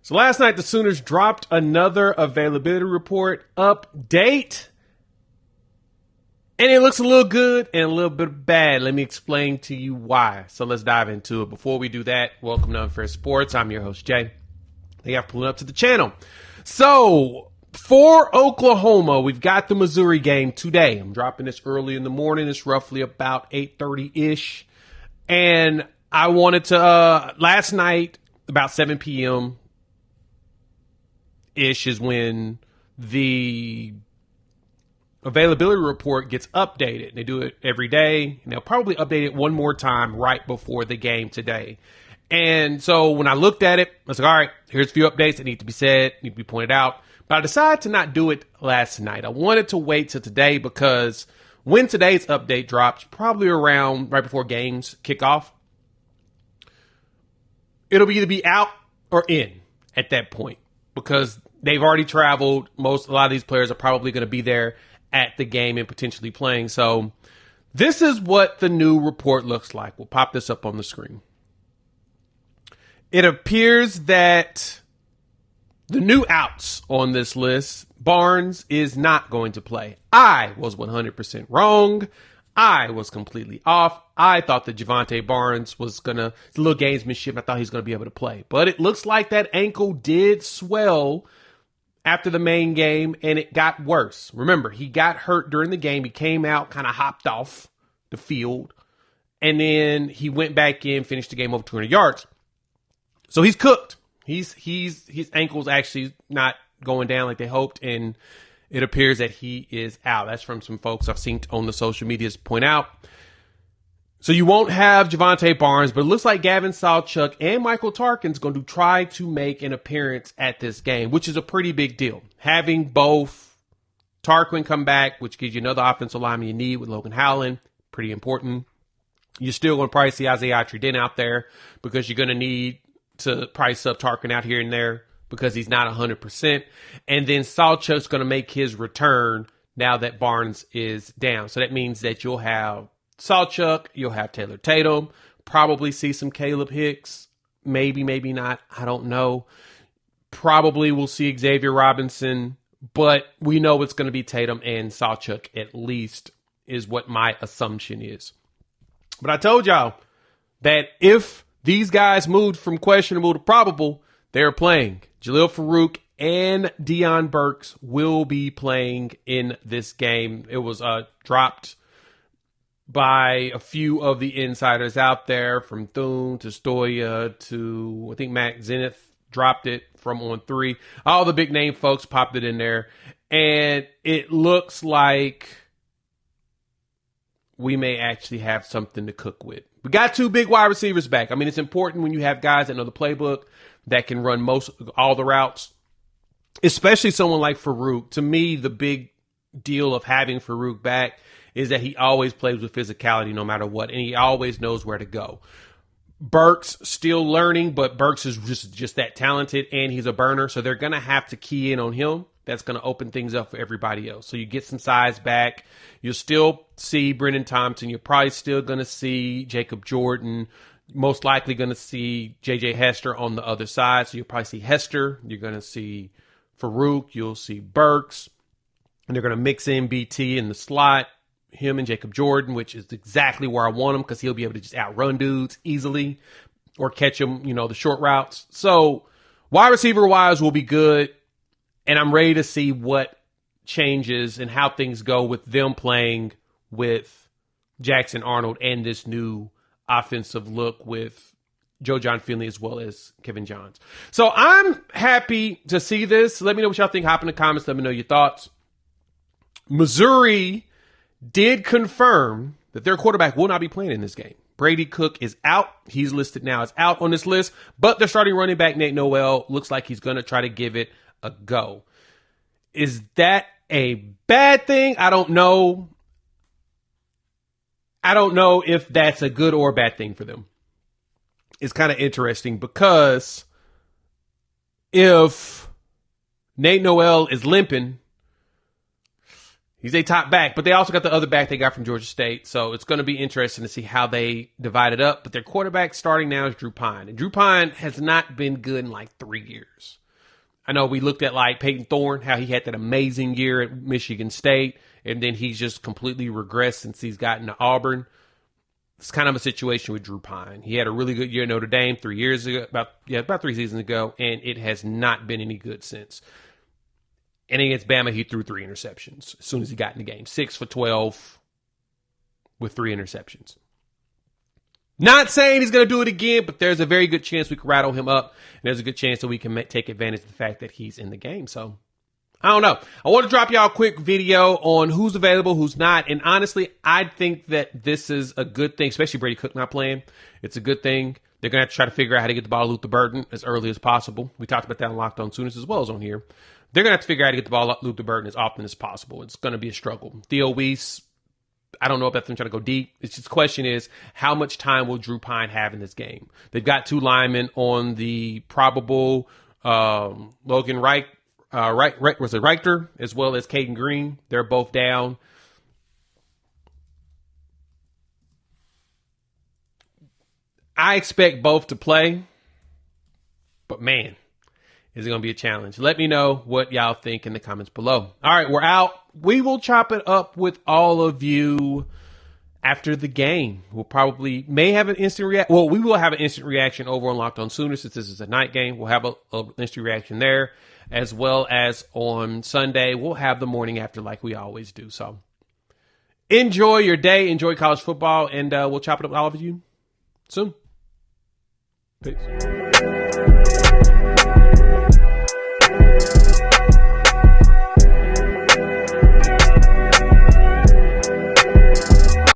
So last night, the Sooners dropped another availability report update. And it looks a little good and a little bit bad. Let me explain to you why. So let's dive into it. Before we do that, welcome to Unfair Sports. I'm your host, Jay. Thank you for pulling up to the channel. So for Oklahoma, we've got the Missouri game today. I'm dropping this early in the morning. It's roughly about 8:30-ish. And I wanted to, last night, about 7 p.m., ish is when the availability report gets updated. They do it every day, and they'll probably update it one more time right before the game today. And so when I looked at it, I was like, all right, here's a few updates that need to be said, need to be pointed out. But I decided to not do it last night. I wanted to wait till today because when today's update drops, probably around right before games kick off, it'll either be out or in at that point because they've already traveled. A lot of these players are probably going to be there at the game and potentially playing. So this is what the new report looks like. We'll pop this up on the screen. It appears that the new outs on this list, Barnes is not going to play. I was 100% wrong. I was completely off. I thought that Javonte Barnes was it's a little gamesmanship. I thought he was going to be able to play. But it looks like that ankle did swell after the main game, and it got worse. Remember, he got hurt during the game. He came out, kind of hopped off the field, and then he went back in, finished the game over 200 yards. So he's cooked. His ankle's actually not going down like they hoped, and it appears that he is out. That's from some folks I've seen on the social medias point out. So you won't have Javonte Barnes, but it looks like Gavin Sawchuk and Michael Tarkin's going to try to make an appearance at this game, which is a pretty big deal. Having both Tarquin come back, which gives you another offensive lineman you need with Logan Howland, pretty important. You're still going to probably see Isaiah Tredin out there because you're going to need to price up Tarquin out here and there because he's not 100%. And then Sawchuk's going to make his return now that Barnes is down. So that means that you'll have Sawchuk, you'll have Taylor Tatum, probably see some Caleb Hicks, maybe not, I don't know. Probably we'll see Xavier Robinson, but we know it's going to be Tatum and Sawchuk at least is what my assumption is. But I told y'all that if these guys moved from questionable to probable, they're playing. Jalil Farouk and Deion Burks will be playing in this game. It was dropped by a few of the insiders out there, from Thune to Stoya to, I think Matt Zenith dropped it from On 3. All the big name folks popped it in there. And it looks like we may actually have something to cook with. We got two big wide receivers back. I mean, it's important when you have guys that know the playbook that can run all the routes, especially someone like Farouk. To me, the big deal of having Farouk back is that he always plays with physicality no matter what, and he always knows where to go. Burks still learning, but Burks is just that talented, and he's a burner, so they're going to have to key in on him. That's going to open things up for everybody else. So you get some size back. You'll still see Brendan Thompson. You're probably still going to see Jacob Jordan. Most likely going to see J.J. Hester on the other side. So you'll probably see Hester. You're going to see Farouk. You'll see Burks. And they're going to mix in BT in the slot. Him and Jacob Jordan, which is exactly where I want him because he'll be able to just outrun dudes easily or catch them, the short routes. So wide receiver wise will be good. And I'm ready to see what changes and how things go with them playing with Jackson Arnold and this new offensive look with Joe John Finley as well as Kevin Johns. So I'm happy to see this. Let me know what y'all think. Hop in the comments. Let me know your thoughts. Missouri did confirm that their quarterback will not be playing in this game. Brady Cook is out. He's listed now as out on this list, but their starting running back, Nate Noel, looks like he's going to try to give it a go. Is that a bad thing? I don't know. I don't know if that's a good or a bad thing for them. It's kind of interesting because if Nate Noel is limping, He's a top back, but they also got the other back they got from Georgia State. So it's going to be interesting to see how they divide it up. But their quarterback starting now is Drew Pine. And Drew Pine has not been good in like 3 years. I know we looked at like Peyton Thorne, how he had that amazing year at Michigan State. And then he's just completely regressed since he's gotten to Auburn. It's kind of a situation with Drew Pine. He had a really good year at Notre Dame 3 years ago, about 3 seasons ago. And it has not been any good since. And against Bama, he threw 3 interceptions as soon as he got in the game. 6 for 12 with 3 interceptions. Not saying he's going to do it again, but there's a very good chance we can rattle him up. And there's a good chance that we can take advantage of the fact that he's in the game. So, I don't know. I want to drop y'all a quick video on who's available, who's not. And honestly, I think that this is a good thing, especially Brady Cook not playing. It's a good thing. They're going to have to try to figure out how to get the ball to Luther Burden as early as possible. We talked about that on Locked On Sooners as well as on here. They're going to have to figure out how to get the ball up Luther Burden as often as possible. It's going to be a struggle. Theo Weiss, I don't know if that's them trying to go deep. It's just the question is, how much time will Drew Pine have in this game? They've got 2 linemen on the probable Logan Reich, Reichter, as well as Caden Green. They're both down. I expect both to play, but man, is it going to be a challenge? Let me know what y'all think in the comments below. All right, we're out. We will chop it up with all of you after the game. We'll may have an instant reaction. Well, we will have an instant reaction over on Locked On Sooners since this is a night game. We'll have an instant reaction there, as well as on Sunday. We'll have the morning after like we always do. So enjoy your day. Enjoy college football, and we'll chop it up with all of you soon. Peace.